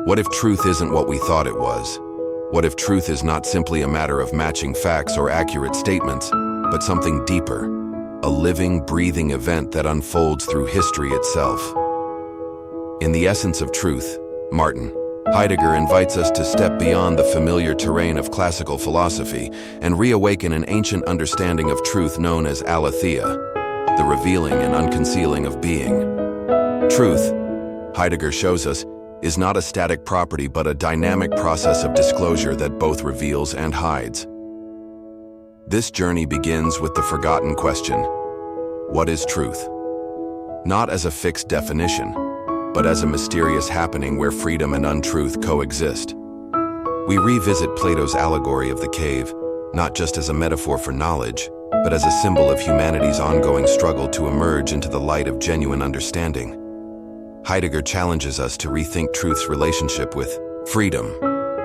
What if truth isn't what we thought it was? What if truth is not simply a matter of matching facts or accurate statements, but something deeper, a living, breathing event that unfolds through history itself? In The Essence of Truth, Martin Heidegger invites us to step beyond the familiar terrain of classical philosophy and reawaken an ancient understanding of truth known as Aletheia, the revealing and unconcealing of being. Truth, Heidegger shows us, is not a static property but a dynamic process of disclosure that both reveals and hides. This journey begins with the forgotten question: what is truth? Not as a fixed definition, but as a mysterious happening where freedom and untruth coexist. We revisit Plato's allegory of the cave, not just as a metaphor for knowledge, but as a symbol of humanity's ongoing struggle to emerge into the light of genuine understanding. Heidegger challenges us to rethink truth's relationship with freedom.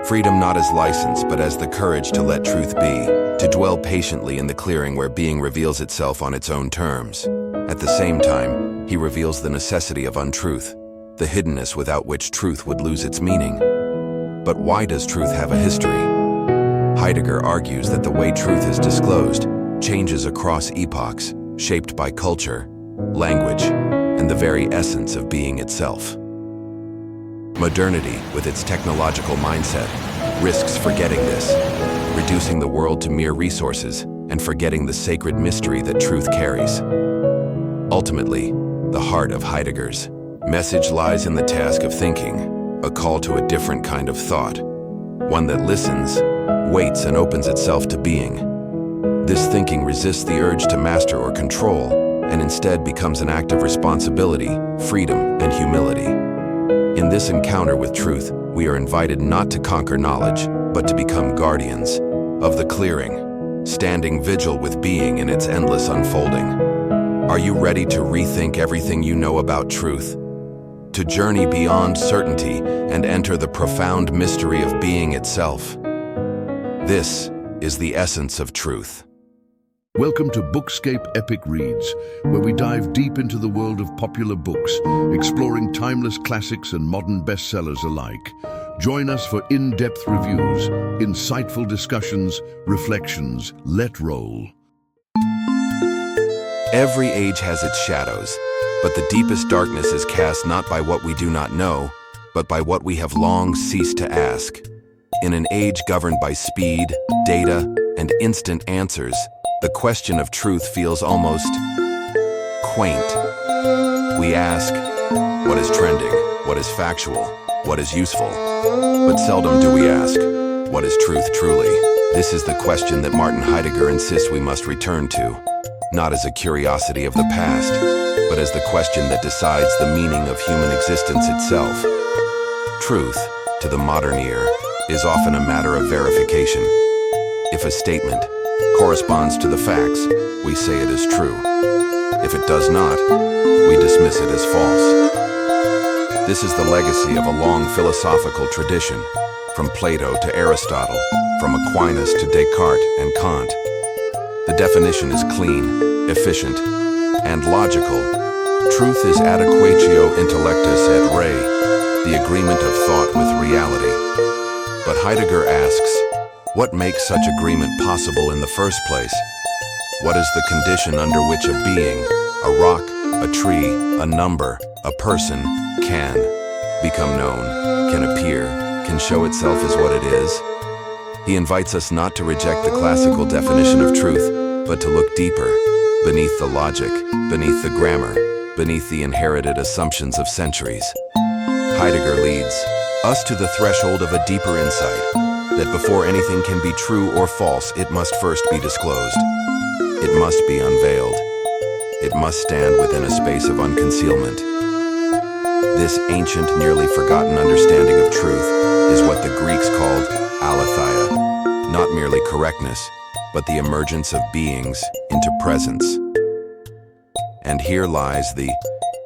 Freedom not as license, but as the courage to let truth be, to dwell patiently in the clearing where being reveals itself on its own terms. At the same time, he reveals the necessity of untruth, the hiddenness without which truth would lose its meaning. But why does truth have a history? Heidegger argues that the way truth is disclosed changes across epochs, shaped by culture, language, and the very essence of being itself. Modernity, with its technological mindset, risks forgetting this, reducing the world to mere resources and forgetting the sacred mystery that truth carries. Ultimately, the heart of Heidegger's message lies in the task of thinking, a call to a different kind of thought, one that listens, waits, and opens itself to being. This thinking resists the urge to master or control, and instead becomes an act of responsibility, freedom, and humility. In this encounter with truth, we are invited not to conquer knowledge, but to become guardians of the clearing, standing vigil with being in its endless unfolding. Are you ready to rethink everything you know about truth? To journey beyond certainty and enter the profound mystery of being itself? This is the essence of truth. Welcome to Bookscape Epic Reads, where we dive deep into the world of popular books, exploring timeless classics and modern bestsellers alike. Join us for in-depth reviews, insightful discussions, reflections. Let roll. Every age has its shadows, but the deepest darkness is cast not by what we do not know, but by what we have long ceased to ask. In an age governed by speed, data, and instant answers, the question of truth feels almost quaint. We ask, what is trending? What is factual? What is useful? But seldom do we ask, what is truth truly? This is the question that Martin Heidegger insists we must return to, not as a curiosity of the past, but as the question that decides the meaning of human existence itself. Truth, to the modern ear, is often a matter of verification. If a statement corresponds to the facts, we say it is true. If it does not, we dismiss it as false. This is the legacy of a long philosophical tradition, from Plato to Aristotle, from Aquinas to Descartes and Kant. The definition is clean, efficient, and logical. Truth is adequatio intellectus et re, the agreement of thought with reality. But Heidegger asks, what makes such agreement possible in the first place? What is the condition under which a being, a rock, a tree, a number, a person, can become known, can appear, can show itself as what it is? He invites us not to reject the classical definition of truth, but to look deeper, beneath the logic, beneath the grammar, beneath the inherited assumptions of centuries. Heidegger leads us to the threshold of a deeper insight, that before anything can be true or false, it must first be disclosed. It must be unveiled. It must stand within a space of unconcealment. This ancient, nearly forgotten understanding of truth is what the Greeks called Aletheia, not merely correctness, but the emergence of beings into presence. And here lies the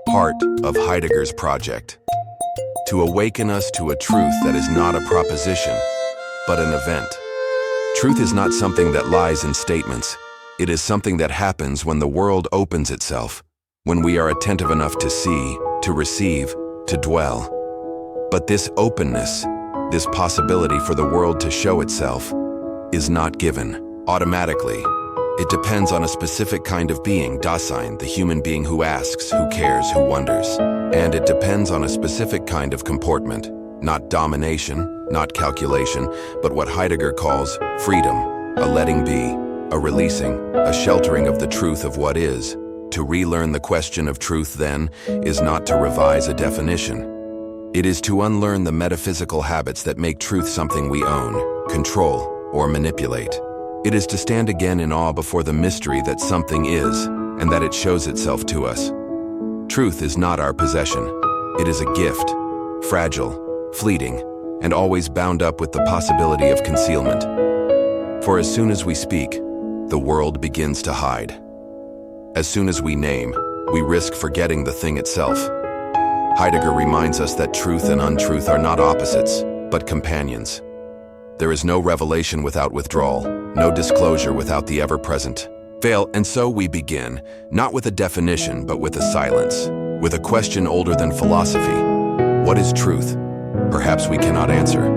heart of Heidegger's project, to awaken us to a truth that is not a proposition, but an event. Truth is not something that lies in statements. It is something that happens when the world opens itself, when we are attentive enough to see, to receive, to dwell. But this openness, this possibility for the world to show itself, is not given automatically. It depends on a specific kind of being, Dasein, the human being who asks, who cares, who wonders. And it depends on a specific kind of comportment, not domination, not calculation, but what Heidegger calls freedom, a letting be, a releasing, a sheltering of the truth of what is. To relearn the question of truth, then, is not to revise a definition. It is to unlearn the metaphysical habits that make truth something we own, control, or manipulate. It is to stand again in awe before the mystery that something is, and that it shows itself to us. Truth is not our possession. It is a gift, fragile, fleeting, and always bound up with the possibility of concealment. For as soon as we speak, the world begins to hide. As soon as we name, we risk forgetting the thing itself. Heidegger reminds us that truth and untruth are not opposites, but companions. There is no revelation without withdrawal, no disclosure without the ever-present veil, and so we begin, not with a definition, but with a silence, with a question older than philosophy. What is truth? Perhaps we cannot answer,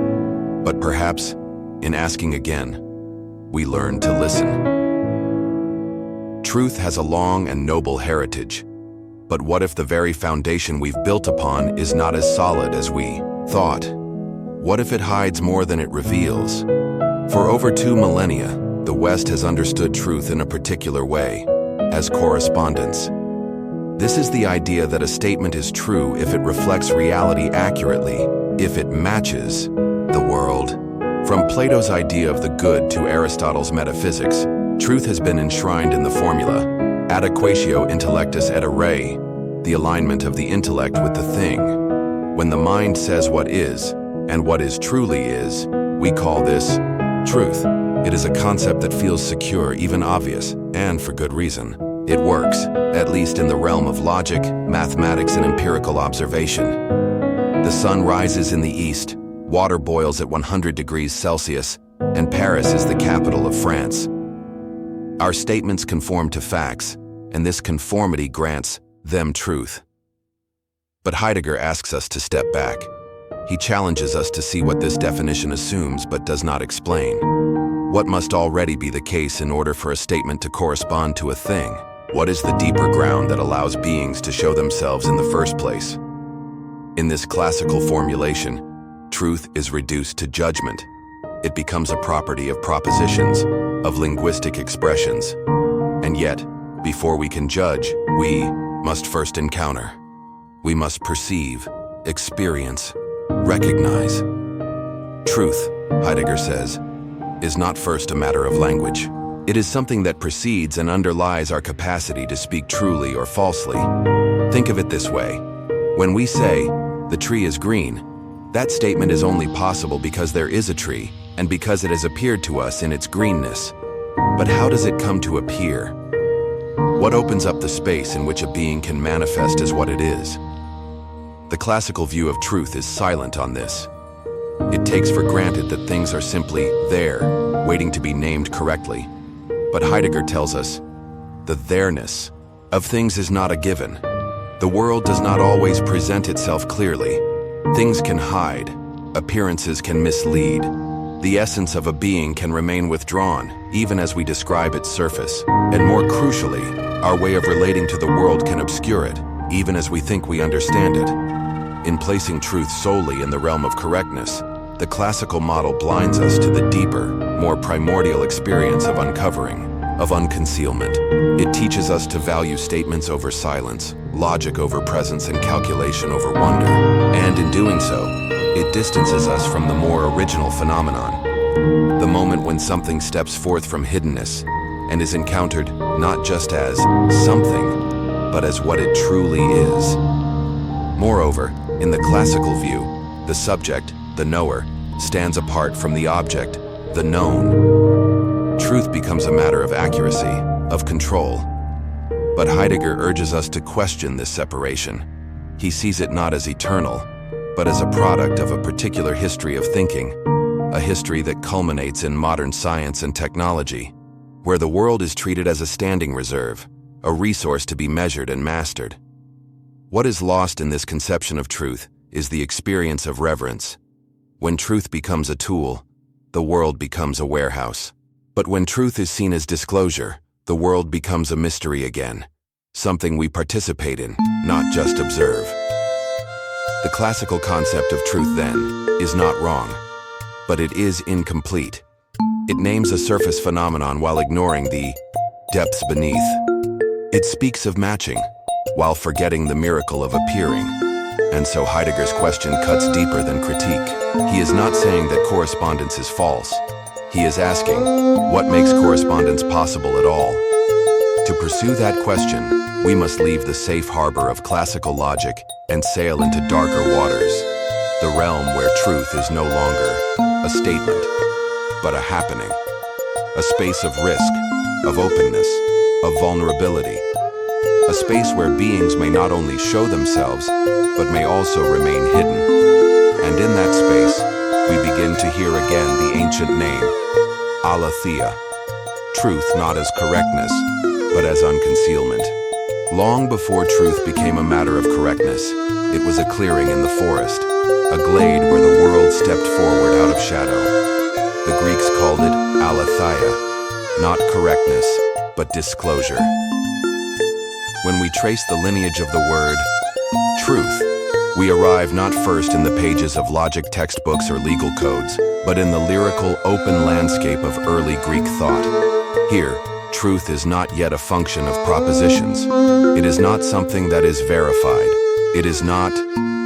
but perhaps, in asking again, we learn to listen. Truth has a long and noble heritage, but what if the very foundation we've built upon is not as solid as we thought? What if it hides more than it reveals? For over 2 millennia, the West has understood truth in a particular way, as correspondence. This is the idea that a statement is true if it reflects reality accurately, if it matches the world. From Plato's idea of the good to Aristotle's metaphysics, truth has been enshrined in the formula, adequatio intellectus et re, the alignment of the intellect with the thing. When the mind says what is, and what is truly is, we call this truth. It is a concept that feels secure, even obvious, and for good reason. It works, at least in the realm of logic, mathematics, and empirical observation. The sun rises in the east, water boils at 100 degrees Celsius, and Paris is the capital of France. Our statements conform to facts, and this conformity grants them truth. But Heidegger asks us to step back. He challenges us to see what this definition assumes but does not explain. What must already be the case in order for a statement to correspond to a thing? What is the deeper ground that allows beings to show themselves in the first place? In this classical formulation, truth is reduced to judgment. It becomes a property of propositions, of linguistic expressions. And yet, before we can judge, we must first encounter. We must perceive, experience, recognize. Truth, Heidegger says, is not first a matter of language. It is something that precedes and underlies our capacity to speak truly or falsely. Think of it this way. When we say, the tree is green, that statement is only possible because there is a tree and because it has appeared to us in its greenness. But how does it come to appear? What opens up the space in which a being can manifest as what it is? The classical view of truth is silent on this. It takes for granted that things are simply there, waiting to be named correctly. But Heidegger tells us, the there-ness of things is not a given. The world does not always present itself clearly. Things can hide, appearances can mislead. The essence of a being can remain withdrawn, even as we describe its surface. And more crucially, our way of relating to the world can obscure it, even as we think we understand it. In placing truth solely in the realm of correctness, the classical model blinds us to the deeper, more primordial experience of uncovering, of unconcealment. It teaches us to value statements over silence, logic over presence, and calculation over wonder. And in doing so, it distances us from the more original phenomenon, the moment when something steps forth from hiddenness and is encountered not just as something, but as what it truly is. Moreover, in the classical view, the subject, the knower, stands apart from the object, the known. Truth becomes a matter of accuracy, of control. But Heidegger urges us to question this separation. He sees it not as eternal, but as a product of a particular history of thinking, a history that culminates in modern science and technology, where the world is treated as a standing reserve, a resource to be measured and mastered. What is lost in this conception of truth is the experience of reverence. When truth becomes a tool, the world becomes a warehouse. But when truth is seen as disclosure, the world becomes a mystery again, something we participate in, not just observe. The classical concept of truth, then, is not wrong, but it is incomplete. It names a surface phenomenon while ignoring the depths beneath. It speaks of matching, while forgetting the miracle of appearing. And so Heidegger's question cuts deeper than critique. He is not saying that correspondence is false. He is asking, what makes correspondence possible at all? To pursue that question, we must leave the safe harbor of classical logic and sail into darker waters, the realm where truth is no longer a statement, but a happening, a space of risk, of openness, of vulnerability, a space where beings may not only show themselves, but may also remain hidden. And in that space, we begin to hear again the ancient name, Aletheia, truth not as correctness, but as unconcealment. Long before truth became a matter of correctness, it was a clearing in the forest, a glade where the world stepped forward out of shadow. The Greeks called it Aletheia, not correctness, but disclosure. When we trace the lineage of the word truth, we arrive not first in the pages of logic textbooks or legal codes, but in the lyrical, open landscape of early Greek thought. Here, truth is not yet a function of propositions. It is not something that is verified. It is not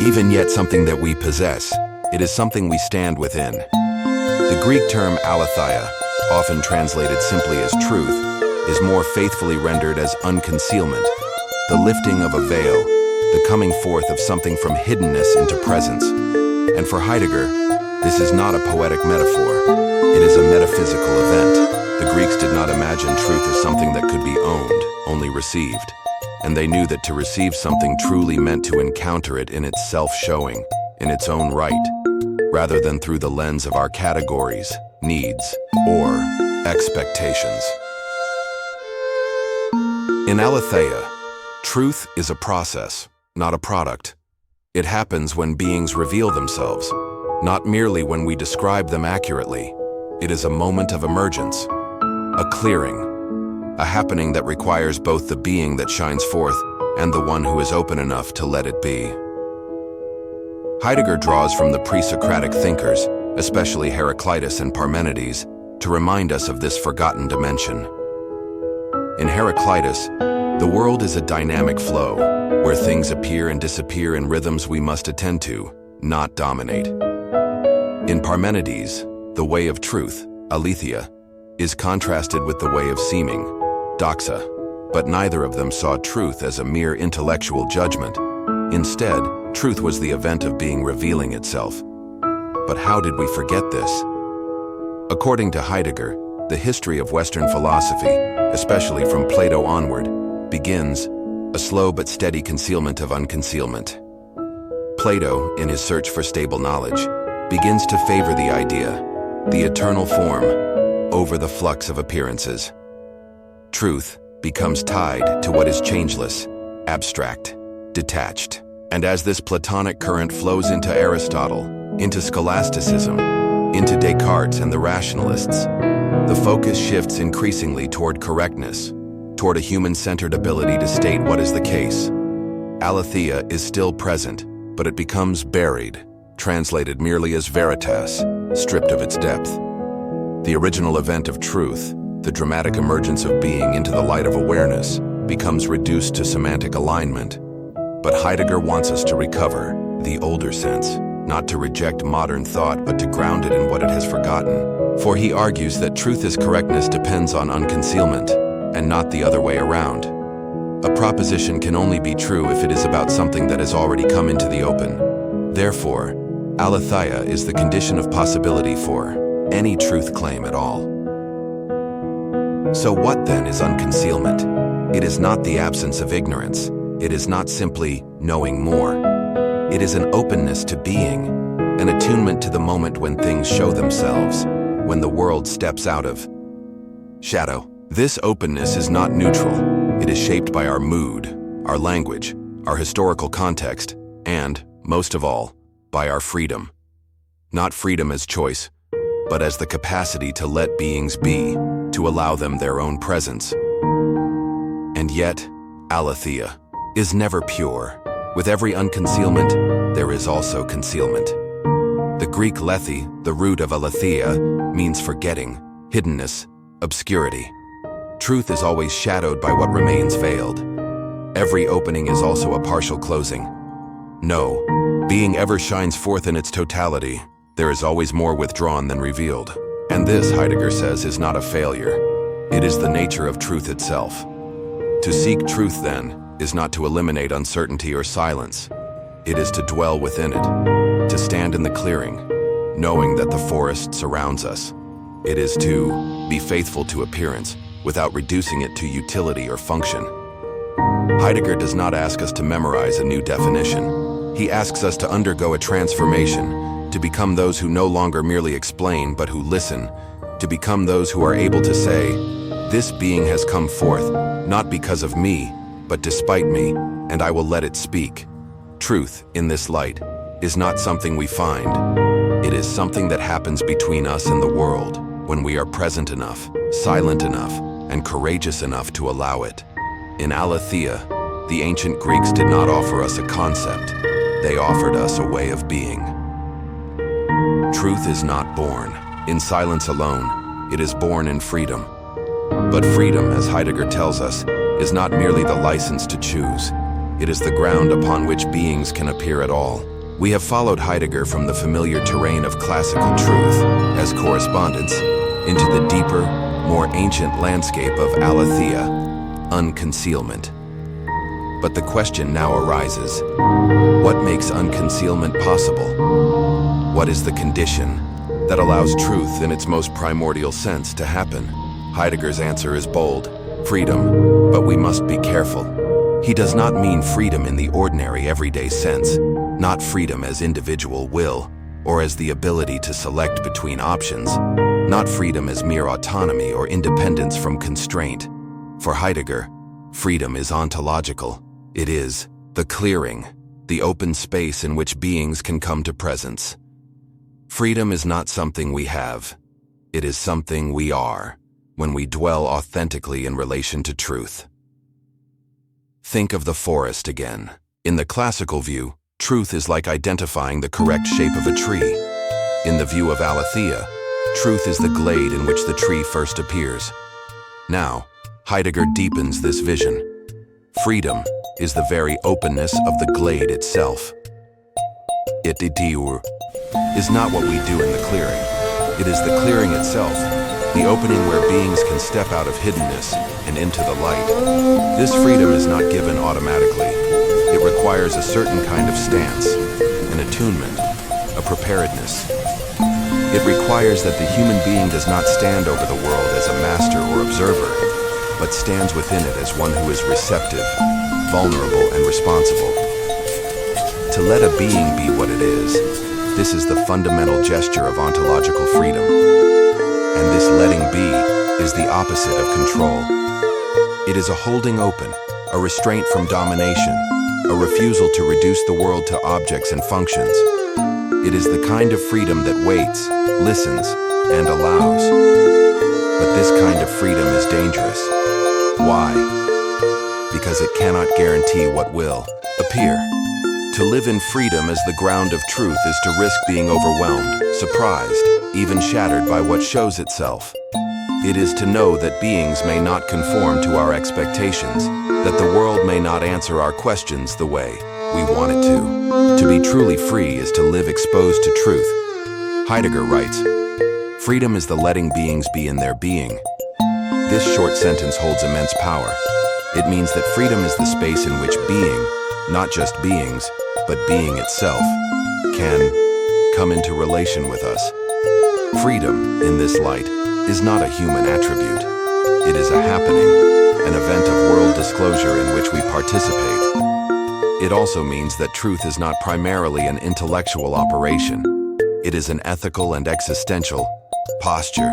even yet something that we possess. It is something we stand within. The Greek term aletheia, often translated simply as truth, is more faithfully rendered as unconcealment, the lifting of a veil, the coming forth of something from hiddenness into presence. And for Heidegger, this is not a poetic metaphor. It is a metaphysical event. The Greeks did not imagine truth as something that could be owned, only received. And they knew that to receive something truly meant to encounter it in its self-showing, in its own right, rather than through the lens of our categories, needs, or expectations. In Aletheia, truth is a process, not a product. It happens when beings reveal themselves, not merely when we describe them accurately. It is a moment of emergence, a clearing, a happening that requires both the being that shines forth and the one who is open enough to let it be. Heidegger draws from the pre-Socratic thinkers, especially Heraclitus and Parmenides, to remind us of this forgotten dimension. In Heraclitus, the world is a dynamic flow, where things appear and disappear in rhythms we must attend to, not dominate. In Parmenides, the way of truth, aletheia, is contrasted with the way of seeming, doxa, but neither of them saw truth as a mere intellectual judgment. Instead, truth was the event of being revealing itself. But how did we forget this? According to Heidegger, the history of Western philosophy, especially from Plato onward, begins a slow but steady concealment of unconcealment. Plato, in his search for stable knowledge, begins to favor the idea, the eternal form, over the flux of appearances. Truth becomes tied to what is changeless, abstract, detached. And as this Platonic current flows into Aristotle, into scholasticism, into Descartes and the rationalists, the focus shifts increasingly toward correctness, toward a human-centered ability to state what is the case. Aletheia is still present, but it becomes buried, translated merely as veritas, stripped of its depth. The original event of truth, the dramatic emergence of being into the light of awareness, becomes reduced to semantic alignment. But Heidegger wants us to recover the older sense, not to reject modern thought, but to ground it in what it has forgotten. For he argues that truth as correctness depends on unconcealment, and not the other way around. A proposition can only be true if it is about something that has already come into the open. Therefore, aletheia is the condition of possibility for any truth claim at all. So what then is unconcealment? It is not the absence of ignorance. It is not simply knowing more. It is an openness to being, an attunement to the moment when things show themselves, when the world steps out of shadow. This openness is not neutral. It is shaped by our mood, our language, our historical context, and, most of all, by our freedom. Not freedom as choice, but as the capacity to let beings be, to allow them their own presence. And yet, Aletheia is never pure. With every unconcealment, there is also concealment. The Greek lethi, the root of aletheia, means forgetting, hiddenness, obscurity. Truth is always shadowed by what remains veiled. Every opening is also a partial closing. No, being ever shines forth in its totality. There is always more withdrawn than revealed. And this, Heidegger says, is not a failure. It is the nature of truth itself. To seek truth, then, is not to eliminate uncertainty or silence. It is to dwell within it, to stand in the clearing, knowing that the forest surrounds us. It is to be faithful to appearance, without reducing it to utility or function. Heidegger does not ask us to memorize a new definition. He asks us to undergo a transformation, to become those who no longer merely explain but who listen, to become those who are able to say, "This being has come forth, not because of me, but despite me, and I will let it speak." Truth, in this light, is not something we find. It is something that happens between us and the world, when we are present enough, silent enough, and courageous enough to allow it. In Aletheia, the ancient Greeks did not offer us a concept. They offered us a way of being. Truth is not born in silence alone. It is born in freedom. But freedom, as Heidegger tells us, is not merely the license to choose. It is the ground upon which beings can appear at all. We have followed Heidegger from the familiar terrain of classical truth, as correspondence, into the deeper, more ancient landscape of Aletheia, unconcealment. But the question now arises, what makes unconcealment possible? What is the condition that allows truth in its most primordial sense to happen? Heidegger's answer is bold: freedom, but we must be careful. He does not mean freedom in the ordinary, everyday sense, not freedom as individual will, or as the ability to select between options, not freedom as mere autonomy or independence from constraint. For Heidegger, freedom is ontological. It is the clearing, the open space in which beings can come to presence. Freedom is not something we have. It is something we are, when we dwell authentically in relation to truth. Think of the forest again. In the classical view, truth is like identifying the correct shape of a tree. In the view of Aletheia, truth is the glade in which the tree first appears. Now, Heidegger deepens this vision. Freedom is the very openness of the glade itself. It is not what we do in the clearing. It is the clearing itself, the opening where beings can step out of hiddenness and into the light. This freedom is not given automatically. It requires a certain kind of stance, an attunement, a preparedness. It requires that the human being does not stand over the world as a master or observer, but stands within it as one who is receptive, vulnerable, and responsible. To let a being be what it is, this is the fundamental gesture of ontological freedom. And this letting be is the opposite of control. It is a holding open, a restraint from domination, a refusal to reduce the world to objects and functions. It is the kind of freedom that waits, listens, and allows. But this kind of freedom is dangerous. Why? Because it cannot guarantee what will appear. To live in freedom as the ground of truth is to risk being overwhelmed, surprised, even shattered by what shows itself. It is to know that beings may not conform to our expectations, that the world may not answer our questions the way we want it to. To be truly free is to live exposed to truth. Heidegger writes, "Freedom is the letting beings be in their being." This short sentence holds immense power. It means that freedom is the space in which being, not just beings, but being itself, can come into relation with us. Freedom, in this light, is not a human attribute. It is a happening, an event of world disclosure in which we participate. It also means that truth is not primarily an intellectual operation. It is an ethical and existential posture.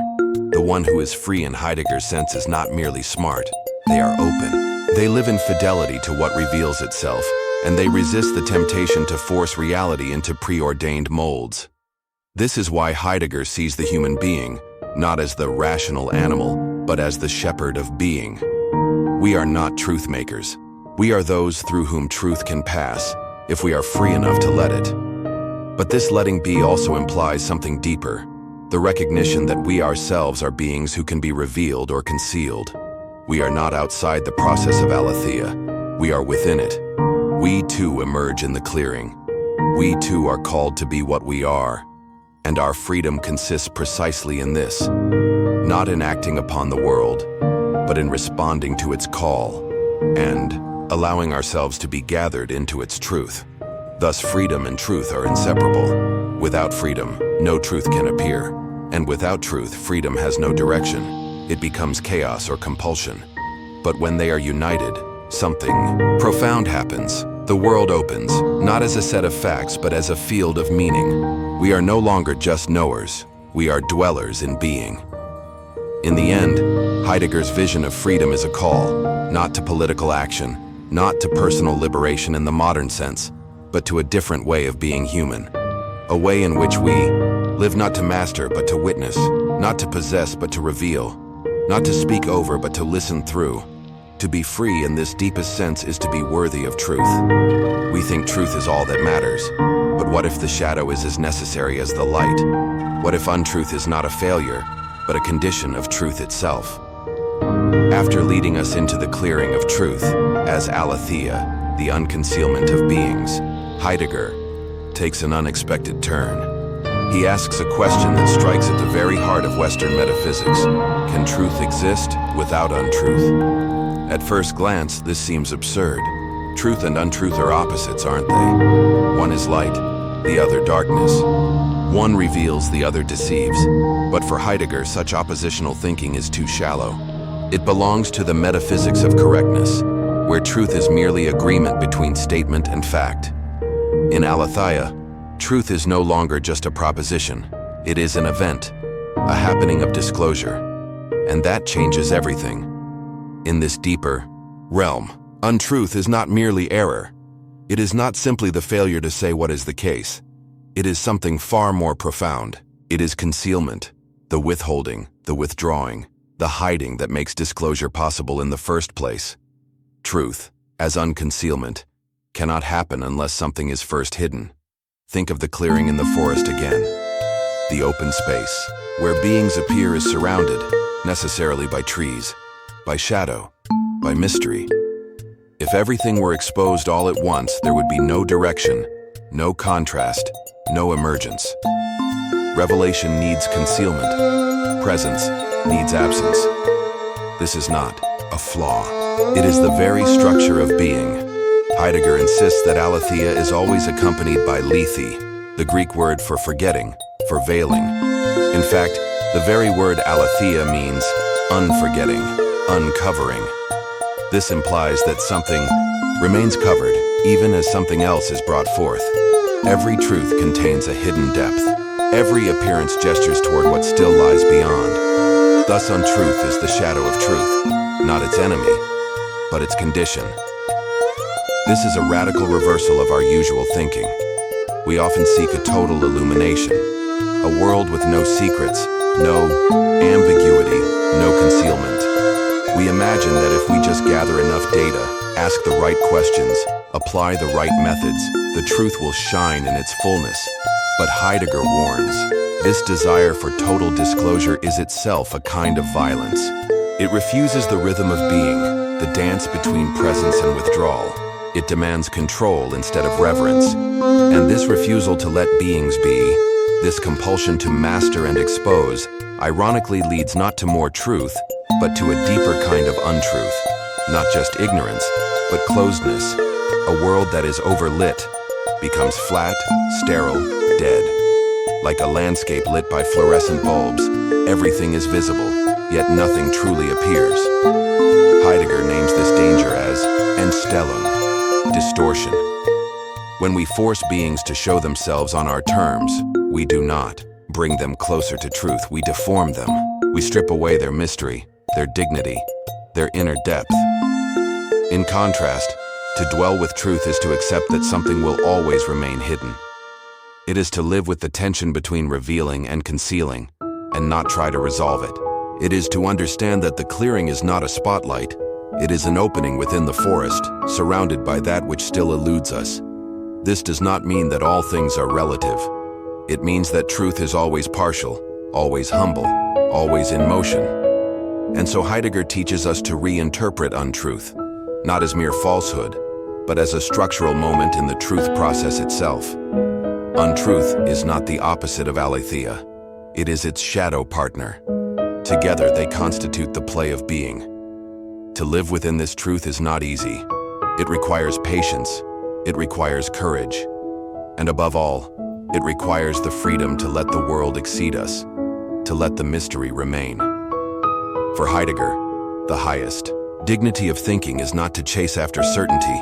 The one who is free in Heidegger's sense is not merely smart. They are open. They live in fidelity to what reveals itself, and they resist the temptation to force reality into preordained molds. This is why Heidegger sees the human being not as the rational animal, but as the shepherd of being. We are not truth makers. We are those through whom truth can pass, if we are free enough to let it. But this letting be also implies something deeper, the recognition that we ourselves are beings who can be revealed or concealed. We are not outside the process of Aletheia. We are within it. We too emerge in the clearing. We too are called to be what we are. And our freedom consists precisely in this, not in acting upon the world, but in responding to its call and allowing ourselves to be gathered into its truth. Thus, freedom and truth are inseparable. Without freedom, no truth can appear. And without truth, freedom has no direction. It becomes chaos or compulsion. But when they are united, something profound happens. The world opens, not as a set of facts, but as a field of meaning. We are no longer just knowers. We are dwellers in being. In the end, Heidegger's vision of freedom is a call, not to political action, not to personal liberation in the modern sense, but to a different way of being human. A way in which we live not to master, but to witness, not to possess, but to reveal, not to speak over, but to listen through. To be free in this deepest sense is to be worthy of truth. We think truth is all that matters, but what if the shadow is as necessary as the light? What if untruth is not a failure, but a condition of truth itself? After leading us into the clearing of truth, as Aletheia, the unconcealment of beings, Heidegger takes an unexpected turn. He asks a question that strikes at the very heart of Western metaphysics. Can truth exist without untruth? At first glance, this seems absurd. Truth and untruth are opposites, aren't they? One is light, the other darkness. One reveals, the other deceives. But for Heidegger, such oppositional thinking is too shallow. It belongs to the metaphysics of correctness, where truth is merely agreement between statement and fact. In Aletheia, truth is no longer just a proposition. It is an event, a happening of disclosure. And that changes everything. In this deeper realm, untruth is not merely error. It is not simply the failure to say what is the case. It is something far more profound. It is concealment, the withholding, the withdrawing, the hiding that makes disclosure possible in the first place. Truth, as unconcealment, cannot happen unless something is first hidden. Think of the clearing in the forest again. The open space, where beings appear, is surrounded, necessarily by trees, by shadow, by mystery. If everything were exposed all at once, there would be no direction, no contrast, no emergence. Revelation needs concealment. Presence needs absence. This is not a flaw. It is the very structure of being. Heidegger insists that Aletheia is always accompanied by lethe, the Greek word for forgetting, for veiling. In fact, the very word Aletheia means unforgetting, uncovering. This implies that something remains covered, even as something else is brought forth. Every truth contains a hidden depth. Every appearance gestures toward what still lies beyond. Thus, untruth is the shadow of truth, not its enemy, but its condition. This is a radical reversal of our usual thinking. We often seek a total illumination, a world with no secrets, no ambiguity, no concealment. We imagine that if we just gather enough data, ask the right questions, apply the right methods, the truth will shine in its fullness. But Heidegger warns, this desire for total disclosure is itself a kind of violence. It refuses the rhythm of being, the dance between presence and withdrawal. It demands control instead of reverence. And this refusal to let beings be, this compulsion to master and expose, ironically leads not to more truth, but to a deeper kind of untruth. Not just ignorance, but closedness. A world that is overlit becomes flat, sterile, dead. Like a landscape lit by fluorescent bulbs, everything is visible, yet nothing truly appears. Heidegger names this danger as Entstellung, distortion. When we force beings to show themselves on our terms, we do not bring them closer to truth, we deform them. We strip away their mystery, their dignity, their inner depth. In contrast, To dwell with truth is to accept that something will always remain hidden. It is to live with the tension between revealing and concealing, and not try to resolve it. It is to understand that the clearing is not a spotlight. It is an opening within the forest, surrounded by that which still eludes us. This does not mean that all things are relative. It means that truth is always partial, always humble, always in motion. And so Heidegger teaches us to reinterpret untruth, not as mere falsehood, but as a structural moment in the truth process itself. Untruth is not the opposite of aletheia. It is its shadow partner. Together they constitute the play of being. To live within this truth is not easy. It requires patience. It requires courage. And above all, it requires the freedom to let the world exceed us, to let the mystery remain. For Heidegger, the highest dignity of thinking is not to chase after certainty,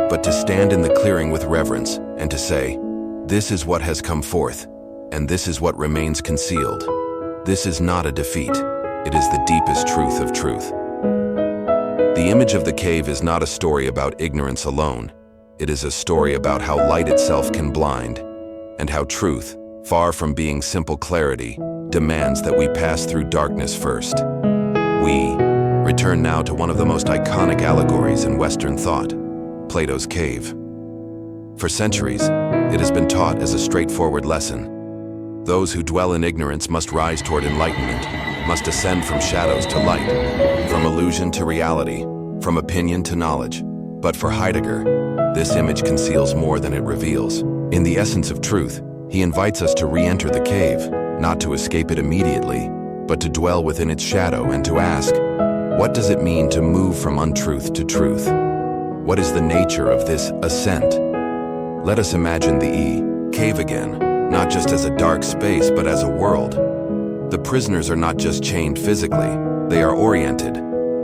but to stand in the clearing with reverence and to say, "This is what has come forth, and this is what remains concealed." This is not a defeat. It is the deepest truth of truth. The image of the cave is not a story about ignorance alone. It is a story about how light itself can blind, and how truth, far from being simple clarity, demands that we pass through darkness first. We return now to one of the most iconic allegories in Western thought, Plato's cave. For centuries, it has been taught as a straightforward lesson. Those who dwell in ignorance must rise toward enlightenment, must ascend from shadows to light, from illusion to reality, from opinion to knowledge. But for Heidegger, this image conceals more than it reveals. In the essence of truth, he invites us to re-enter the cave, not to escape it immediately, but to dwell within its shadow and to ask, what does it mean to move from untruth to truth? What is the nature of this ascent? Let us imagine the cave again, not just as a dark space, but as a world. The prisoners are not just chained physically, they are oriented.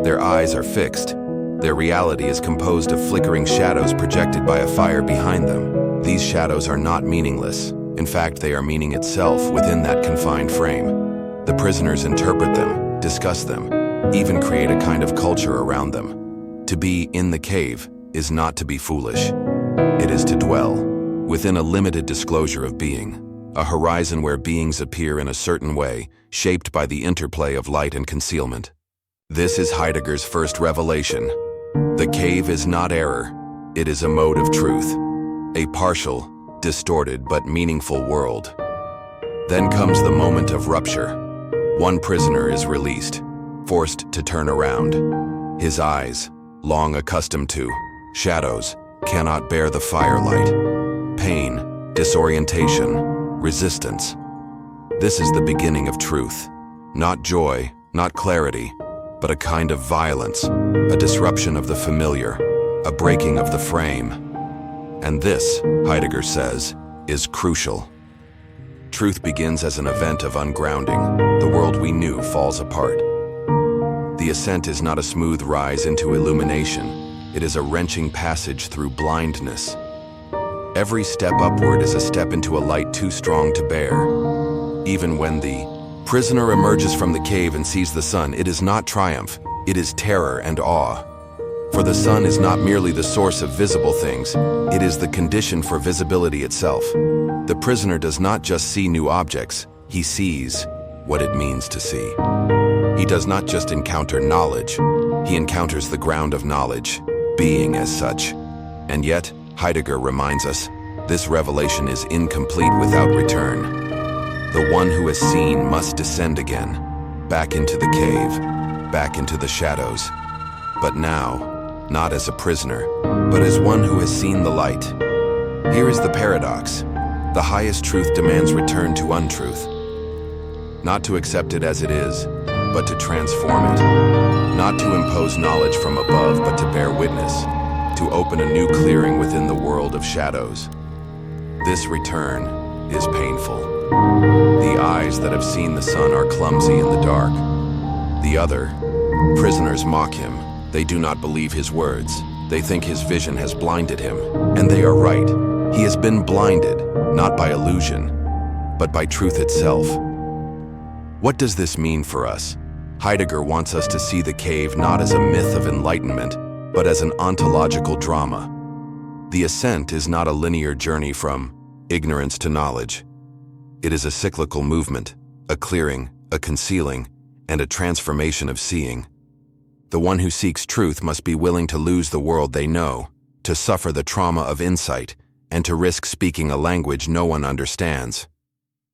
Their eyes are fixed. Their reality is composed of flickering shadows projected by a fire behind them. These shadows are not meaningless. In fact, they are meaning itself within that confined frame. The prisoners interpret them, discuss them, even create a kind of culture around them. To be in the cave is not to be foolish. It is to dwell within a limited disclosure of being, a horizon where beings appear in a certain way, shaped by the interplay of light and concealment. This is Heidegger's first revelation. The cave is not error, it is a mode of truth, a partial, distorted but meaningful world. Then comes the moment of rupture. One prisoner is released, forced to turn around. His eyes, long accustomed to shadows, cannot bear the firelight. Pain, disorientation, resistance. This is the beginning of truth. Not joy, not clarity, but a kind of violence, a disruption of the familiar, a breaking of the frame. And this, Heidegger says, is crucial. Truth begins as an event of ungrounding. The world we knew falls apart. The ascent is not a smooth rise into illumination. It is a wrenching passage through blindness. Every step upward is a step into a light too strong to bear. Even when the prisoner emerges from the cave and sees the sun, it is not triumph, it is terror and awe. For the sun is not merely the source of visible things, it is the condition for visibility itself. The prisoner does not just see new objects, he sees what it means to see. He does not just encounter knowledge, he encounters the ground of knowledge, being as such. And yet, Heidegger reminds us, this revelation is incomplete without return. The one who has seen must descend again, back into the cave, back into the shadows. But now, not as a prisoner, but as one who has seen the light. Here is the paradox. The highest truth demands return to untruth. Not to accept it as it is, but to transform it. Not to impose knowledge from above, but to bear witness, to open a new clearing within the world of shadows. This return is painful. The eyes that have seen the sun are clumsy in the dark. The other prisoners mock him. They do not believe his words. They think his vision has blinded him. And they are right. He has been blinded, not by illusion, but by truth itself. What does this mean for us? Heidegger wants us to see the cave not as a myth of enlightenment, but as an ontological drama, The ascent is not a linear journey from ignorance to knowledge. It is a cyclical movement, a clearing, a concealing, and a transformation of seeing. The one who seeks truth must be willing to lose the world they know, to suffer the trauma of insight, and to risk speaking a language no one understands.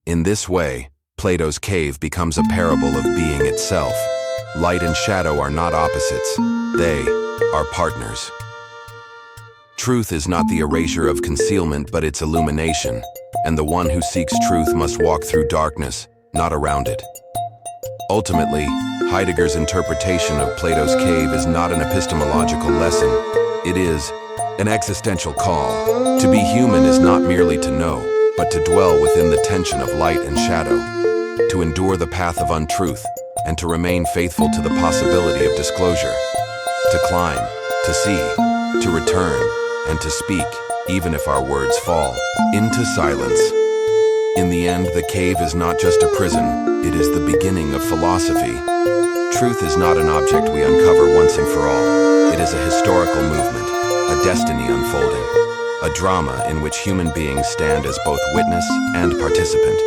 In this way, Plato's cave becomes a parable of being itself. Light and shadow are not opposites. They are partners. Truth is not the erasure of concealment, but its illumination, and the one who seeks truth must walk through darkness, not around it. Ultimately, Heidegger's interpretation of Plato's cave is not an epistemological lesson. It is an existential call. To be human is not merely to know, but to dwell within the tension of light and shadow, to endure the path of untruth, and to remain faithful to the possibility of disclosure, to climb, to see, to return, and to speak, even if our words fall into silence. In the end, the cave is not just a prison, it is the beginning of philosophy. Truth is not an object we uncover once and for all. It is a historical movement, a destiny unfolding, a drama in which human beings stand as both witness and participant.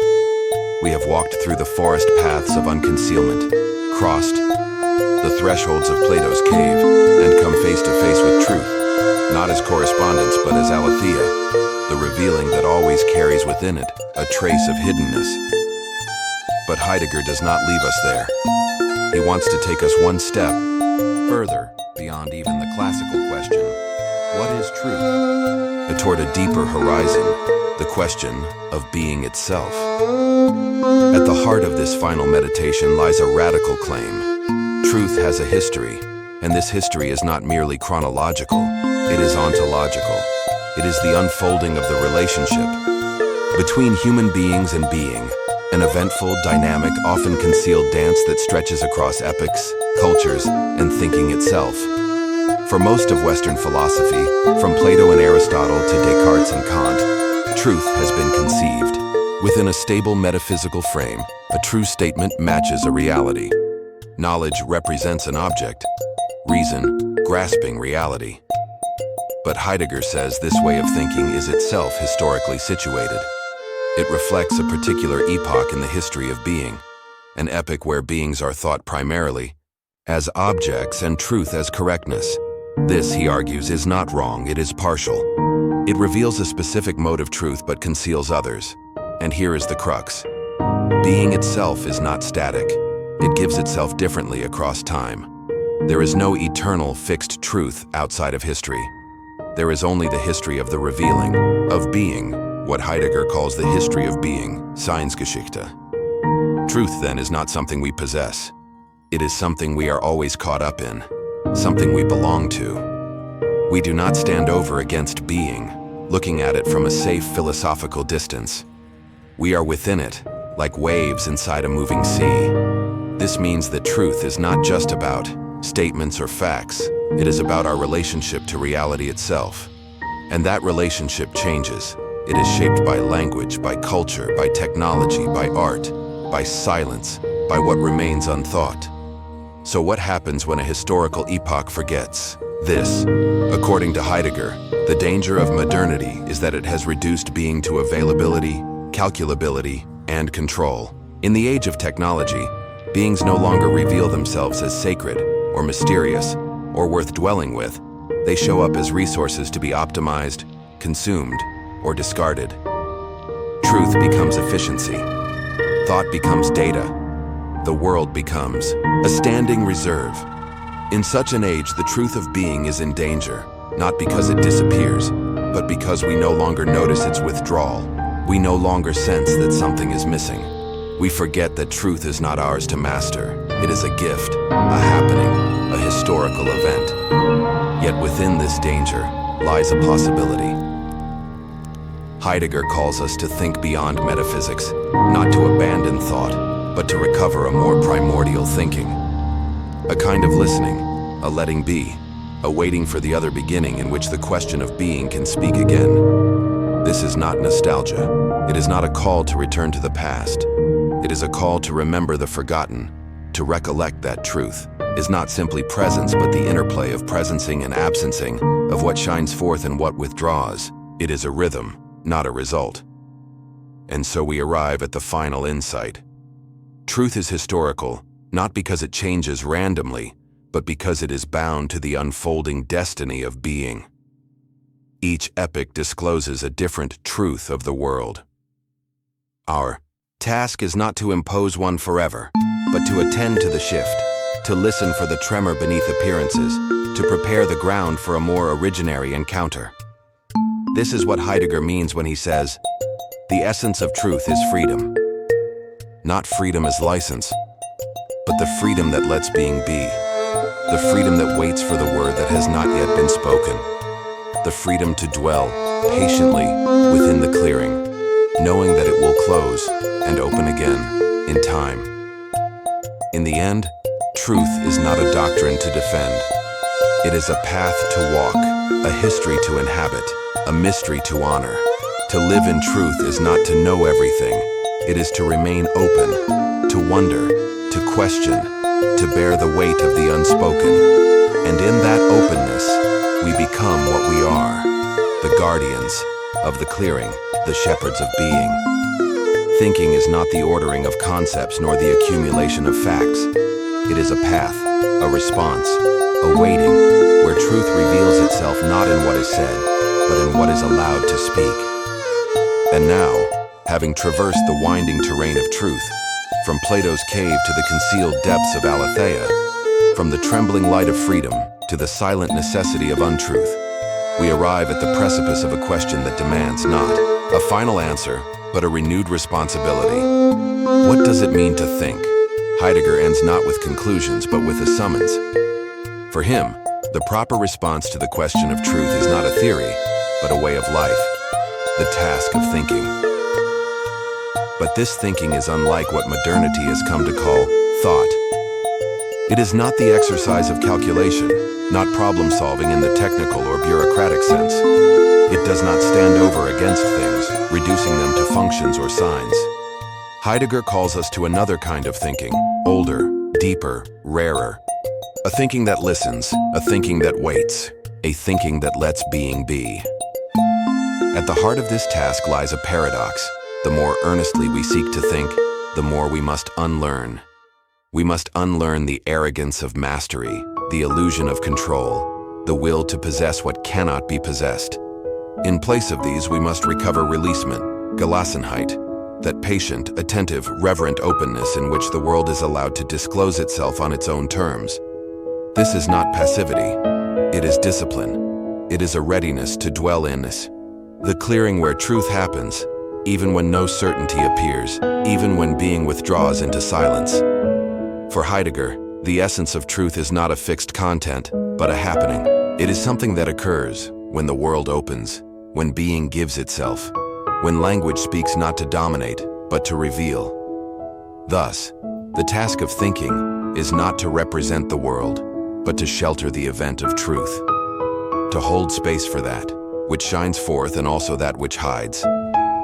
We have walked through the forest paths of unconcealment, crossed the thresholds of Plato's cave, and come face to face with truth, not as correspondence but as Aletheia, the revealing that always carries within it a trace of hiddenness. But Heidegger does not leave us there. He wants to take us one step further beyond even the classical question, what is truth? But toward a deeper horizon, the question of being itself. At the heart of this final meditation lies a radical claim. Truth has a history, and this history is not merely chronological, it is ontological. It is the unfolding of the relationship between human beings and being, an eventful, dynamic, often concealed dance that stretches across epochs, cultures, and thinking itself. For most of Western philosophy, from Plato and Aristotle to Descartes and Kant, truth has been conceived. Within a stable metaphysical frame, a true statement matches a reality. Knowledge represents an object, reason grasping reality. But Heidegger says this way of thinking is itself historically situated. It reflects a particular epoch in the history of being, an epoch where beings are thought primarily as objects and truth as correctness. This, he argues, is not wrong, it is partial. It reveals a specific mode of truth but conceals others. And here is the crux. Being itself is not static. It gives itself differently across time. There is no eternal, fixed truth outside of history. There is only the history of the revealing, of being, what Heidegger calls the history of being, Seinsgeschichte. Truth, then, is not something we possess. It is something we are always caught up in, something we belong to. We do not stand over against being, looking at it from a safe philosophical distance. We are within it, like waves inside a moving sea. This means that truth is not just about statements or facts. It is about our relationship to reality itself. And that relationship changes. It is shaped by language, by culture, by technology, by art, by silence, by what remains unthought. So what happens when a historical epoch forgets this? According to Heidegger, the danger of modernity is that it has reduced being to availability, calculability, and control. In the age of technology, beings no longer reveal themselves as sacred or mysterious or worth dwelling with. They show up as resources to be optimized, consumed, or discarded. Truth becomes efficiency. Thought becomes data. The world becomes a standing reserve. In such an age, the truth of being is in danger, not because it disappears, but because we no longer notice its withdrawal. We no longer sense that something is missing. We forget that truth is not ours to master. It is a gift, a happening, a historical event. Yet within this danger lies a possibility. Heidegger calls us to think beyond metaphysics, not to abandon thought, but to recover a more primordial thinking. A kind of listening, a letting be, a waiting for the other beginning in which the question of being can speak again. This is not nostalgia. It is not a call to return to the past. It is a call to remember the forgotten, To recollect that truth is not simply presence but the interplay of presencing and absencing, of what shines forth and what withdraws. It is a rhythm, not a result. And so we arrive at the final insight. Truth is historical, not because it changes randomly, but because it is bound to the unfolding destiny of being. Each epoch discloses a different truth of the world. Our task is not to impose one forever, but to attend to the shift, to listen for the tremor beneath appearances, to prepare the ground for a more originary encounter. This is what Heidegger means when he says, "The essence of truth is freedom." Not freedom as license, but the freedom that lets being be. The freedom that waits for the word that has not yet been spoken. The freedom to dwell patiently within the clearing, knowing that it will close and open again in time. In the end, truth is not a doctrine to defend. It is a path to walk, a history to inhabit, a mystery to honor. To live in truth is not to know everything. It is to remain open, to wonder, to question, to bear the weight of the unspoken. And in that openness, we become what we are, the guardians of the clearing, the shepherds of being. Thinking is not the ordering of concepts nor the accumulation of facts. It is a path, a response, a waiting, where truth reveals itself not in what is said, but in what is allowed to speak. And now, having traversed the winding terrain of truth, from Plato's cave to the concealed depths of Aletheia, from the trembling light of freedom to the silent necessity of untruth, we arrive at the precipice of a question that demands not a final answer, but a renewed responsibility. What does it mean to think? Heidegger ends not with conclusions, but with a summons. For him, the proper response to the question of truth is not a theory, but a way of life, the task of thinking. But this thinking is unlike what modernity has come to call thought. It is not the exercise of calculation, not problem solving in the technical or bureaucratic sense. It does not stand over against things, reducing them to functions or signs. Heidegger calls us to another kind of thinking, older, deeper, rarer. A thinking that listens, a thinking that waits, a thinking that lets being be. At the heart of this task lies a paradox. The more earnestly we seek to think, the more we must unlearn. We must unlearn the arrogance of mastery, the illusion of control, the will to possess what cannot be possessed. In place of these, we must recover releasement, Gelassenheit, that patient, attentive, reverent openness in which the world is allowed to disclose itself on its own terms. This is not passivity. It is discipline. It is a readiness to dwell in this. The clearing where truth happens, even when no certainty appears, even when being withdraws into silence. For Heidegger, the essence of truth is not a fixed content, but a happening. It is something that occurs when the world opens, when being gives itself, when language speaks not to dominate, but to reveal. Thus, the task of thinking is not to represent the world, but to shelter the event of truth, to hold space for that which shines forth and also that which hides,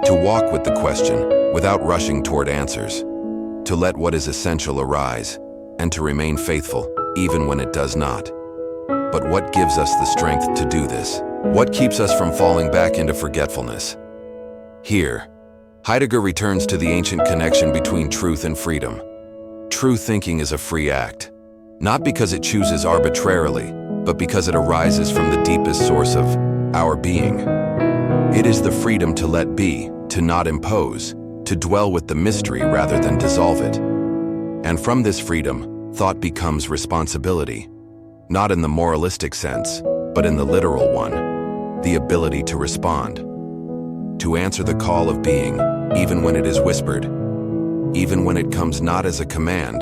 to walk with the question without rushing toward answers, to let what is essential arise, and to remain faithful even when it does not. But what gives us the strength to do this? What keeps us from falling back into forgetfulness? Here, Heidegger returns to the ancient connection between truth and freedom. True thinking is a free act, not because it chooses arbitrarily, but because it arises from the deepest source of our being. It is the freedom to let be, to not impose, to dwell with the mystery rather than dissolve it. And from this freedom, thought becomes responsibility, not in the moralistic sense, but in the literal one, the ability to respond, to answer the call of being, even when it is whispered, even when it comes not as a command,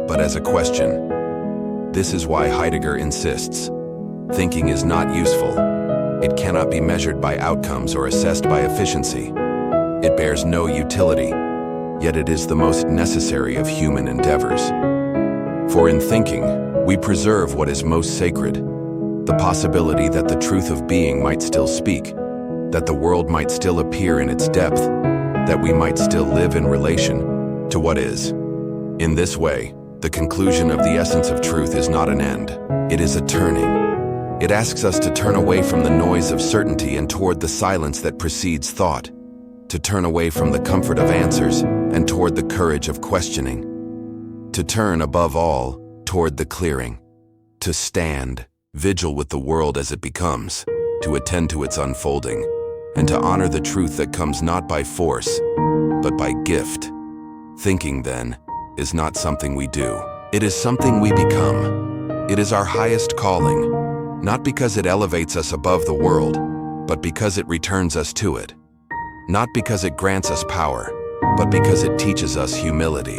but as a question. This is why Heidegger insists, thinking is not useful. It cannot be measured by outcomes or assessed by efficiency. It bears no utility, yet it is the most necessary of human endeavors. For in thinking, we preserve what is most sacred, the possibility that the truth of being might still speak, that the world might still appear in its depth, that we might still live in relation to what is. In this way, The conclusion of the essence of truth is not an end. It is a turning. It asks us to turn away from the noise of certainty and toward the silence that precedes thought, to turn away from the comfort of answers and toward the courage of questioning, to turn, above all, toward the clearing, to stand, vigil with the world as it becomes, to attend to its unfolding, and to honor the truth that comes not by force, but by gift. Thinking, then, is not something we do. It is something we become. It is our highest calling, not because it elevates us above the world, but because it returns us to it. Not because it grants us power, but because it teaches us humility.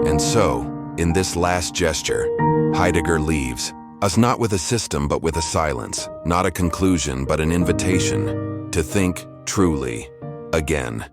And so, in this last gesture, Heidegger leaves us not with a system but with a silence, not a conclusion but an invitation to think truly again.